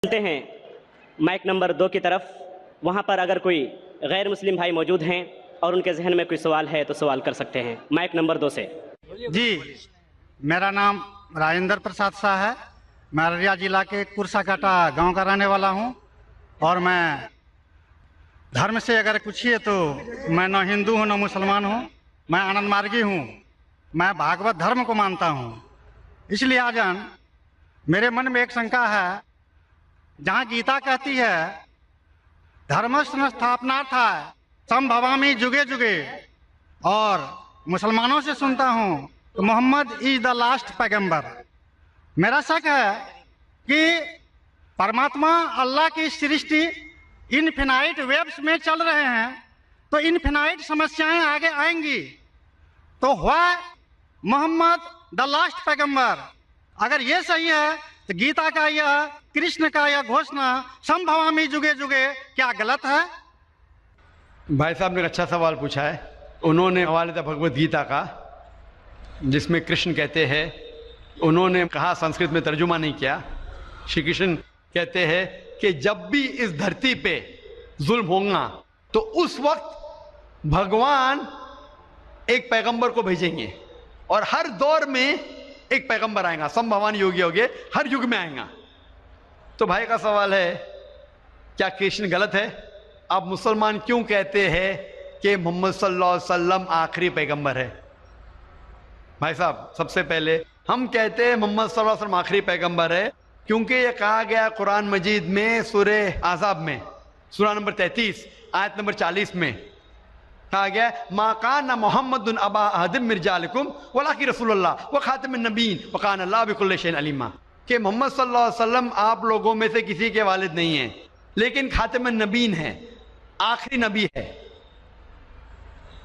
چلتے ہیں mic number 2 کی طرف. وہاں پر اگر کوئی غیر مسلم بھائی موجود ہیں اور ان کے ذہن میں کوئی سوال ہے تو سوال کر سکتے ہیں. مائک نمبر 2 سے. جی، میرا نام راجندر پرساد شاہ ہے. میں ارریہ ضلع کے کرسا کاٹا گاؤں کا رہنے والا ہوں. اور میں دھرم سے اگر پوچھیے تو میں نہ ہندو ہوں نہ مسلمان ہوں. میں آنند مارگی ہوں. میں بھاگوت دھرم کو مانتا ہوں. اس لیے آجان میرے من میں ایک شنکا ہے. جہاں گیتا کہتی ہے دھرم سنستھاپنارتھا سمبھوامی جگے جگے، اور مسلمانوں سے سنتا ہوں تو محمد از دا لاسٹ پیغمبر. میرا شک ہے کہ پرماتما اللہ کی سرشٹی انفینائٹ ویبس میں چل رہے ہیں تو انفینائٹ سمسیایں آگے آئیں گی. تو ہوا محمد دا لاسٹ پیغمبر. اگر یہ صحیح ہے تو گیتا کا یا کرشن کا یا گھوشنا سمبھوامی جگے جگے کیا غلط ہے؟ بھائی صاحب نے ایک اچھا سوال پوچھا ہے. انہوں نے حوالے تھا بھگوت گیتا کا، جس میں کرشن کہتے ہیں، انہوں نے کہا سنسکرت میں ترجمہ نہیں کیا. شری کرشن کہتے ہیں کہ جب بھی اس دھرتی پہ ظلم ہوگا تو اس وقت بھگوان ایک پیغمبر کو بھیجیں گے، اور ہر دور میں ایک پیغمبر آئے گا. سمبھوان یوگی ہوگے، ہر یگ میں آئے گا. تو بھائی کا سوال ہے کیا کرشن غلط ہے؟ آپ مسلمان کیوں کہتے ہیں کہ محمد صلی اللہ علیہ وسلم آخری پیغمبر ہے؟ بھائی صاحب، سب سے پہلے ہم کہتے ہیں محمد صلی اللہ علیہ وسلم آخری پیغمبر ہے کیونکہ یہ کہا گیا قرآن مجید میں سورہ احزاب میں، سورہ نمبر 33 آیت نمبر 40 میں کہا گیا ما کان محمد ابا احد من رجالکم ولکن رسول اللہ وخاتم النبیین وکان اللہ بکل شیء علیما، کہ محمد صلی اللہ علیہ وسلم آپ لوگوں میں سے کسی کے والد نہیں ہیں لیکن خاتم النبیین ہیں، آخری نبی ہے.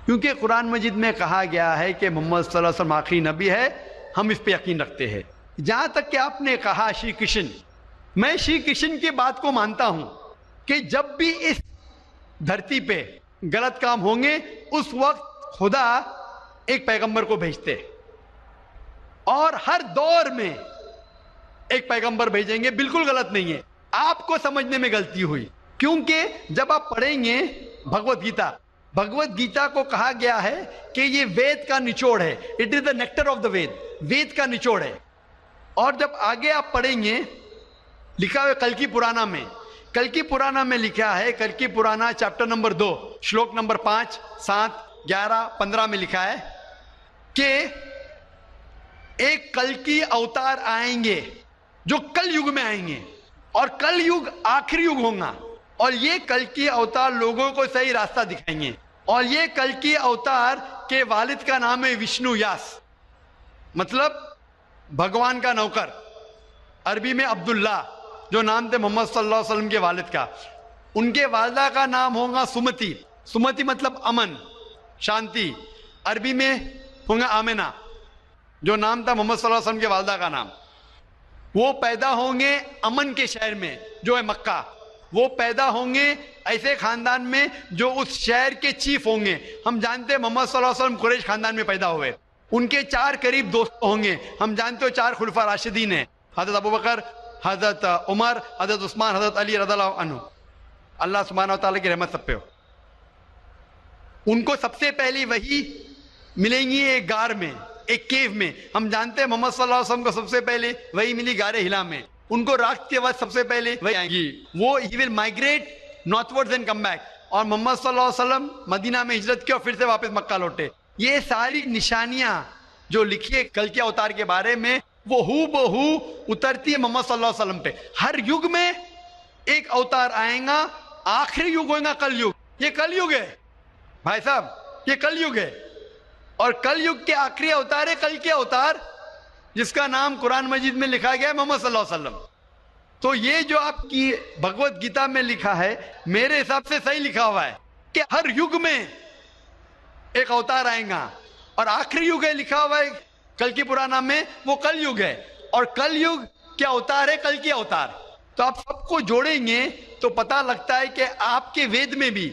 کیونکہ قرآن مجید میں کہا گیا ہے کہ محمد صلی اللہ علیہ وسلم آخری نبی ہے، ہم اس پہ یقین رکھتے ہیں. جہاں تک کہ آپ نے کہا شری کرشن، میں شری کرشن کی بات کو مانتا ہوں کہ جب بھی اس دھرتی پہ غلط کام ہوں گے اس وقت خدا ایک پیغمبر کو بھیجتے، اور ہر دور میں ایک پیغمبر بھیجیں گے. بالکل غلط نہیں ہے. آپ کو سمجھنے میں غلطی ہوئی، کیونکہ جب آپ پڑھیں گے بھگوت گیتا کو کہا گیا ہے کہ یہ وید کا نچوڑ ہے. It is the nectar of the Veda کا نچوڑ ہے. اور جب آگے آپ پڑھیں گے لکھا ہے کلکی پرانا میں لکھا ہے، کلکی پرانا چیپٹر نمبر 2 شلوک نمبر 5 7 11 15 میں لکھا ہے کہ ایک کلکی اوتار آئیں گے جو کل یگ میں آئیں گے، اور کل یگ آخری یگ ہوگا، اور یہ کلکی اوتار لوگوں کو صحیح راستہ دکھائیں گے. اور یہ کلکی اوتار کے والد کا نام ہے وشنو یاس، مطلب بھگوان کا نوکر. عربی میں عبداللہ، جو نام تھے محمد صلی اللہ علیہ وسلم کے والد کا. ان کے والدہ کا نام ہوگا سمتی مطلب امن، شانتی. عربی میں ہوگا آمنہ، جو نام تھا محمد صلی اللہ علیہ وسلم کے والدہ کا نام. وہ پیدا ہوں گے امن کے شہر میں جو ہے مکہ. وہ پیدا ہوں گے ایسے خاندان میں جو اس شہر کے چیف ہوں گے. ہم جانتے ہیں محمد صلی اللہ علیہ وسلم قریش خاندان میں پیدا ہوئے. ان کے 4 قریب دوست ہوں گے. ہم جانتے ہو 4 خلفاء راشدین ہیں، حضرت ابوبکر، حضرت عمر، حضرت عثمان، حضرت علی رضی اللہ عنہ. اللہ سبحانہ و تعالیٰ کی رحمت سب پہ ہو. ان کو سب سے پہلی وحی ملیں گی ایک غار میں، ایک کیو میں. ہم جانتے ہیں محمد صلی اللہ علیہ وسلم کو سب سے پہلے وحی ملی غار ہرا میں. ان کو رات کے بعد سب سے پہلے وحی آئیں گی. وہ he will migrate northwards and come back. اور محمد صلی اللہ علیہ وسلم مدینہ میں ہجرت کی اور پھر سے واپس مکہ لوٹے. یہ ساری نشانیاں جو لکھی ہے کلکی اوتار کے بارے میں وہ ہو بہو اترتی ہے محمد صلی اللہ علیہ وسلم پہ. ہر یگ میں ایک اوتار آئیں گا، آخری یگ ہوئے گا کل یگ. یہ کل یگ ہے بھائی صاحب، یہ کل یگ ہے. اور کل یگ کے آخری اوتار ہے کلکی اوتار، جس کا نام قرآن مجید میں لکھا گیا ہے محمد صلی اللہ علیہ وسلم. تو یہ جو آپ کی بھگوت گیتا میں لکھا ہے میرے حساب سے صحیح لکھا ہوا ہے کہ ہر یگ میں ایک اوتار آئیں گا، اور آخری یگ ہے لکھا ہوا ہے کلکی پرانا میں، وہ کل یگ ہے. اور کل یگ کیا اوتار ہے؟ کلکی اوتار. تو آپ سب کو جوڑیں گے تو پتہ لگتا ہے کہ آپ کے وید میں بھی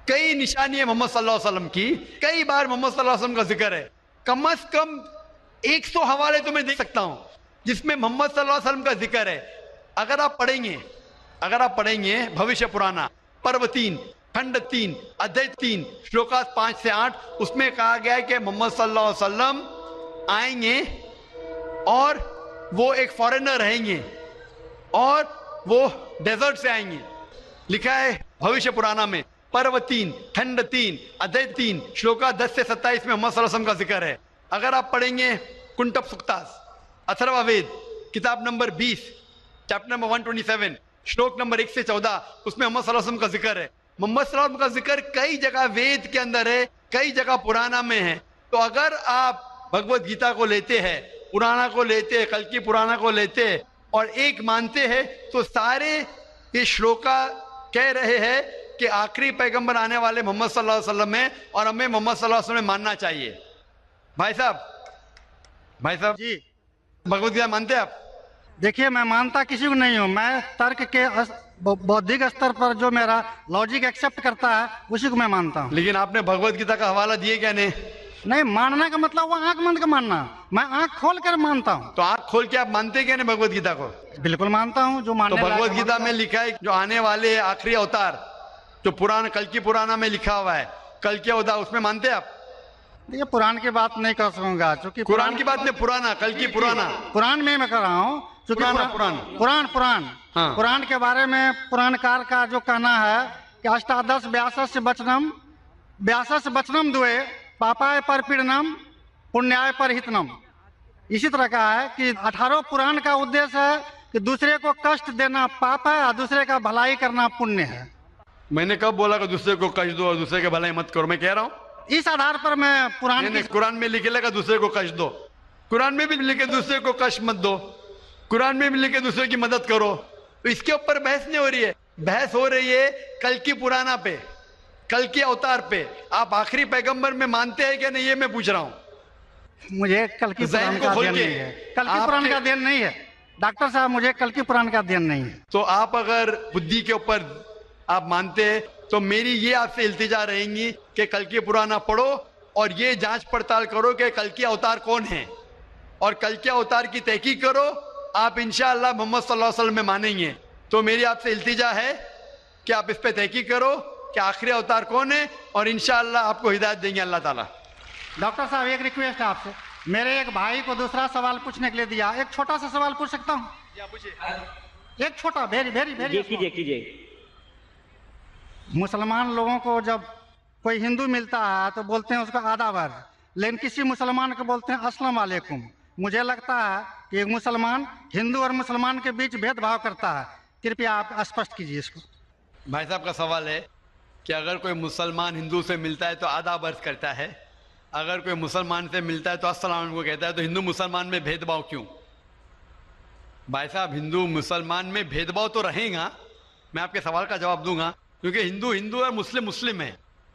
کئی نشانی ہے محمد صلی اللہ علیہ وسلم کی. کئی بار محمد صلی اللہ علیہ وسلم کا ذکر ہے. کم از کم 100 حوالے تو میں دے سکتا ہوں جس میں محمد صلی اللہ علیہ وسلم کا ذکر ہے. اگر آپ پڑھیں گے بھوشیہ پرانا پرو 3 کھنڈ 3 ادھیائے 3 شلوکات 5 سے 8 اس میں کہا گیا ہے کہ محمد صلی اللہ علیہ وسلم آئیں گے اور وہ ایک فارینر رہیں گے اور وہ ڈیزرٹ سے آئیں گے. لکھا ہے بھوشیہ پرانا میں پرو 3 کھنڈ 3 ادھیائے 3 شلوکات 10 سے 27 میں محمد صلی اللہ علیہ وسلم کا ذکر ہے. اگر آپ پڑھیں گے کنٹپ سکتاس اتھروا وید کتاب نمبر 20 چیپٹر نمبر 127 شلوک نمبر 1 سے 14 اس میں محمد صلی اللہ علیہ وسلم کا ذکر ہے. محمد صلی اللہ علیہ وسلم کا ذکر کئی جگہ وید کے اندر ہے, کئی جگہ پرانا میں ہے. تو اگر آپ بھگوت گیتا کو لیتے ہیں, پرانا کو لیتے ہیں, کلکی پرانا کو لیتے ہیں اور ایک مانتے ہیں, تو سارے یہ شلوکا کہہ رہے ہیں کہ آخری پیغمبر آنے والے محمد صلی اللہ علیہ وسلم ہیں اور ہمیں محمد صلی اللہ علیہ وسلم ماننا چاہیے. بھائی صاحب جی بھگوت گیتا مانتے ہیں آپ؟ دیکھیے میں مانتا کسی کو نہیں ہوں, میں ترک کے بودھک استر پر جو میرا لاجک ایکسپٹ کرتا ہے اسی کو میں مانتا ہوں. لیکن آپ نے بھگوت گیتا کا حوالہ دیے کیا نہیں؟ ماننا کا مطلب وہ آنکھ بند کا ماننا, میں آنکھ کھول کر مانتا ہوں. تو آنکھ کھول کے آپ مانتے کیا نہیں بھگوت گیتا کو؟ بالکل مانتا ہوں. جو تو ماننے بھگوت گیتا میں لکھا ہے جو آنے والے آخری اوتار جو پرانا کلکی پرانا میں لکھا ہوا ہے کلکی اوتار, اس میں مانتے ہیں آپ؟ یہ قرآن کی بات نہیں کر سکوں گا چونکہ قرآن کی بات نہیں, پرانا کلکی پرانا قرآن میں کر رہا ہوں. قرآن کے بارے میں پران کار کا جو کہنا ہے کہ اشٹادش بیاسس بچنم دوئے پاپائے پر پیڑنم پنیائے پر ہتنم. اسی طرح کہا ہے کہ 18 پران کا ادیش ہے کہ دوسرے کو کشٹ دینا پاپ ہے اور دوسرے کا بھلائی کرنا پنیہ ہے. میں نے کب بولا کہ دوسرے کو کشٹ دو اور دوسرے کے بھلائی مت کرو؟ میں کہہ رہا ہوں اس آدھار پر میں قرآن میں لکھے لگا دوسرے کو کشٹ دو, قرآن میں بھی لکھے دوسرے کو کشٹ مت دو, قرآن میں بھی لکھے دوسرے کی مدد کرو. تو اس کے اوپر بحث نہیں ہو رہی ہے, بحث ہو رہی ہے کلکی پرانا پہ, کلکی اوتار پہ. آپ آخری پیغمبر میں مانتے ہیں کہ نہیں یہ میں پوچھ رہا ہوں. مجھے کلکی پران کا دین نہیں ہے, کلکی پران کا دین نہیں ہے ڈاکٹر صاحب, مجھے کلکی پران کا دین نہیں ہے. تو آپ اگر بدھی کے اوپر آپ مانتے ہیں تو میری یہ آپ سے التجا رہیں گی کہ کلکی پرانا پڑھو اور یہ جانچ پڑتال کرو کہ کلکی اوتار کون ہے اور کلکی اوتار کی تحقیق کرو. آپ انشاءاللہ محمد صلی اللہ علیہ وسلم میں مانیں گے. تو میری آپ سے التجا ہے کہ آپ اس پہ تحقیق کرو کہ آخری اوتار کون ہے اور انشاءاللہ آپ کو ہدایت دیں گے اللہ تعالیٰ. ڈاکٹر صاحب ایک ریکویسٹ ہے آپ سے, میرے ایک بھائی کو دوسرا سوال پوچھنے کے لیے دیا, ایک چھوٹا سا سوال پوچھ سکتا ہوں؟ ایک چھوٹا ویری کیجئے. مسلمان لوگوں کو جب کوئی ہندو ملتا ہے تو بولتے ہیں اس کا آداب, لیکن کسی مسلمان کو بولتے ہیں السلام علیکم. مجھے لگتا ہے کہ ایک مسلمان ہندو اور مسلمان کے بیچ بھید بھاؤ کرتا ہے, کرپیا آپ اسپشٹ کیجیے اس کو. بھائی صاحب کا سوال ہے کہ اگر کوئی مسلمان ہندو سے ملتا ہے تو آداب عرض کرتا ہے, اگر کوئی مسلمان سے ملتا ہے تو السلام علیکم کہتا ہے, تو ہندو مسلمان میں بھید بھاؤ کیوں؟ بھائی صاحب ہندو مسلمان میں بھید بھاؤ تو رہے گا, میں آپ کے سوال کا جواب دوں گا, کیونکہ ہندو ہندو ہے, مسلم مسلم ہے,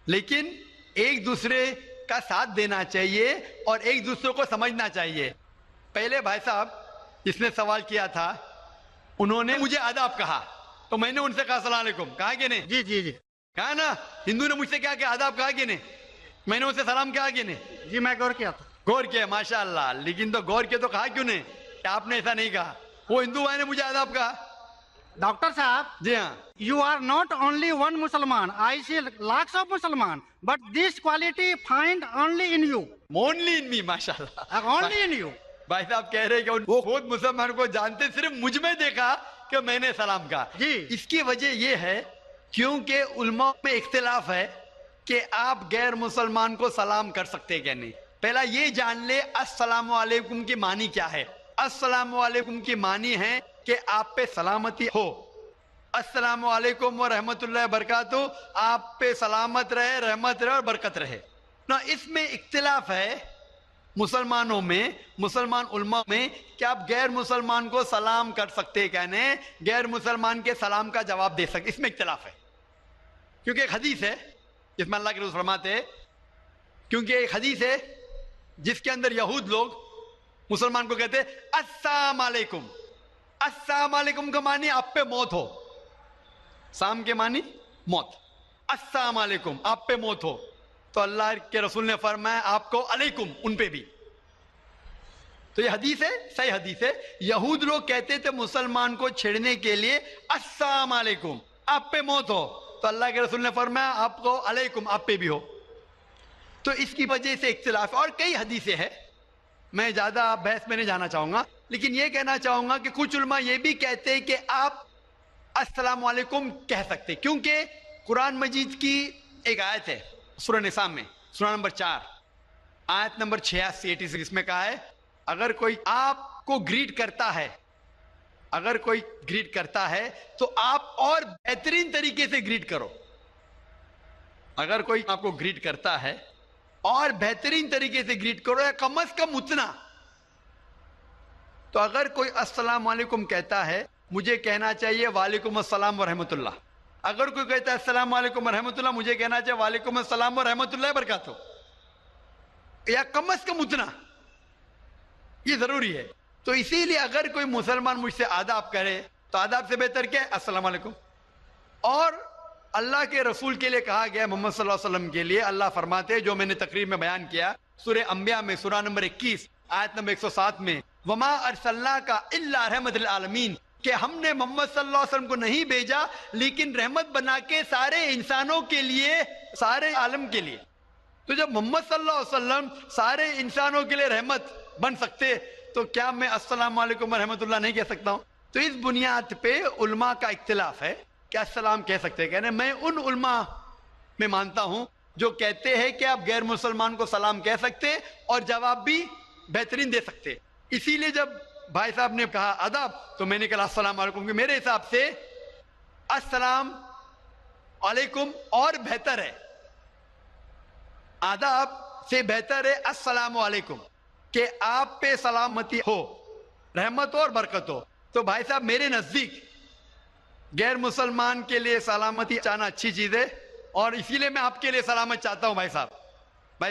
لیکن ایک دوسرے کا ساتھ دینا چاہیے اور ایک دوسرے کو سمجھنا چاہیے. پہلے بھائی صاحب جس نے سوال کیا تھا انہوں نے مجھے آداب کہا تو میں نے ان سے کہا السلام علیکم, کہا کہ نہیں؟ جی کہا نا. ہندو نے مجھ سے کیا کہ آداب کہا کہ نہیں؟ میں نے ان سے سلام کہا کہ نہیں؟ جی میں غور کیا تھا. غور کیا, ماشاء اللہ. لیکن تو غور کیا تو کہا کیوں نہیں کہ آپ نے ایسا نہیں کہا؟ وہ ہندو بھائی نے مجھے آداب کہا. ڈاکٹر صاحب جی ہاں, you are not only one Musliman, I see lakhs of Musliman, but this quality find only in you. only in me, ماشاء اللہ. Only in you. بھائی صاحب کہہ رہے کہ وہ خود مسلمان کو جانتے, صرف مجھ میں دیکھا کہ میں نے سلام کہا. جی اس کی وجہ یہ ہے کیونکہ علماء میں اختلاف ہے کہ آپ غیر مسلمان کو سلام کر سکتے کہ نہیں. پہلا یہ جان لے السلام علیکم کی معنی کیا ہے. السلام علیکم کی معنی ہے کہ آپ پہ سلامتی ہو. السلام علیکم ورحمۃ اللہ وبرکاتہ, آپ پہ سلامت رہے, رحمت رہے اور برکت رہے. نا اس میں اختلاف ہے مسلمانوں میں, مسلمان علماء میں, کہ آپ غیر مسلمان کو سلام کر سکتے کہنے, غیر مسلمان کے سلام کا جواب دے سکتے, اس میں اختلاف ہے. کیونکہ ایک حدیث ہے جس میں اللہ کے رسول فرماتے ہیں, کیونکہ ایک حدیث ہے جس کے اندر یہود لوگ مسلمان کو کہتے السلام علیکم. السلام علیکم کا معنی آپ پہ موت ہو, سام کے معنی موت, السلام علیکم آپ پہ موت ہو. تو اللہ کے رسول نے فرمایا آپ کو علیکم ان پہ بھی. تو یہ حدیث ہے، صحیح حدیث ہے. یہود لوگ کہتے تھے مسلمان کو چھیڑنے کے لیے السلام علیکم، آپ پہ موت ہو، تو اللہ کے رسول نے فرمایا آپ کو علیکم، آپ پہ بھی ہو. تو اس کی وجہ سے اختلاف. اور کئی حدیثیں ہیں، میں زیادہ بحث میں نہیں جانا چاہوں گا، لیکن یہ کہنا چاہوں گا کہ کچھ علماء یہ بھی کہتے ہیں کہ آپ السلام علیکم کہہ سکتے، کیونکہ قرآن مجید کی ایک آیت ہے سورہ نساء میں، سورہ نمبر 4 آیت نمبر 86 اس میں کہا ہے اگر کوئی آپ کو گریٹ کرتا ہے، اگر کوئی گریٹ کرتا ہے تو آپ اور بہترین طریقے سے گریٹ کرو. اگر کوئی آپ کو گریٹ کرتا ہے اور بہترین طریقے سے گریٹ کرو، یا کم از کم اتنا. تو اگر کوئی السلام علیکم کہتا ہے، مجھے کہنا چاہیے وعلیکم السلام ورحمۃ اللہ. اگر کوئی کہتا ہے السلام علیکم ورحمۃ اللہ، مجھے کہنا چاہیے وعلیکم السلام ورحمۃ اللہ وبرکاتہ، یا کم از کم اتنا. یہ ضروری ہے. تو اسی لیے اگر کوئی مسلمان مجھ سے آداب کرے تو آداب سے بہتر کیا ہے؟ السلام علیکم. اور اللہ کے رسول کے لیے کہا گیا محمد صلی اللہ علیہ وسلم کے لیے، اللہ فرماتے ہیں جو میں نے تقریر میں بیان کیا سورہ انبیاء میں سورہ نمبر 21 آیت نمبر 107 میں، وما ارسلناک الا رحمت للعالمین، کہ ہم نے محمد صلی اللہ علیہ وسلم کو نہیں بھیجا لیکن رحمت بنا کے سارے انسانوں کے لیے، سارے عالم کے لیے. تو جب محمد صلی اللہ علیہ وسلم سارے انسانوں کے لیے رحمت بن سکتے تو کیا میں السلام علیکم ورحمۃ اللہ نہیں کہہ سکتا ہوں؟ تو اس بنیاد پہ علماء کا اختلاف ہے کہ السلام کہہ سکتے ہیں. کہنے میں ان علماء میں مانتا ہوں جو کہتے ہیں کہ آپ غیر مسلمان کو سلام کہہ سکتے اور جواب بھی بہترین دے سکتے. اسی لیے جب بھائی صاحب نے کہا آداب تو میں نے کہا السلام علیکم، کہ میرے حساب سے السلام علیکم اور بہتر ہے، آداب سے بہتر ہے السلام علیکم، کہ آپ پہ سلامتی ہو، رحمت ہو اور برکت ہو. تو بھائی صاحب میرے نزدیک غیر مسلمان کے لیے سلامتی چاہنا اچھی چیز ہے، اور اسی لیے میں آپ کے لیے سلامت چاہتا ہوں. بھائی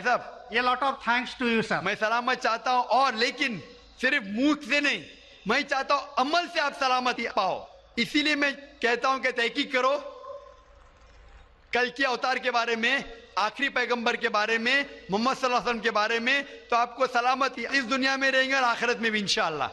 صاحب A lot of thanks to you, sir. میں سلامت چاہتا ہوں، اور لیکن صرف منہ سے نہیں، میں چاہتا ہوں عمل سے آپ سلامتی پاؤ. اسی لیے میں کہتا ہوں کہ تحقیق کرو کل کے اوتار کے بارے میں، آخری پیغمبر کے بارے میں، محمد صلی اللہ علیہ وسلم کے بارے میں، تو آپ کو سلامتی اس دنیا میں رہیں گے اور آخرت میں بھی انشاءاللہ.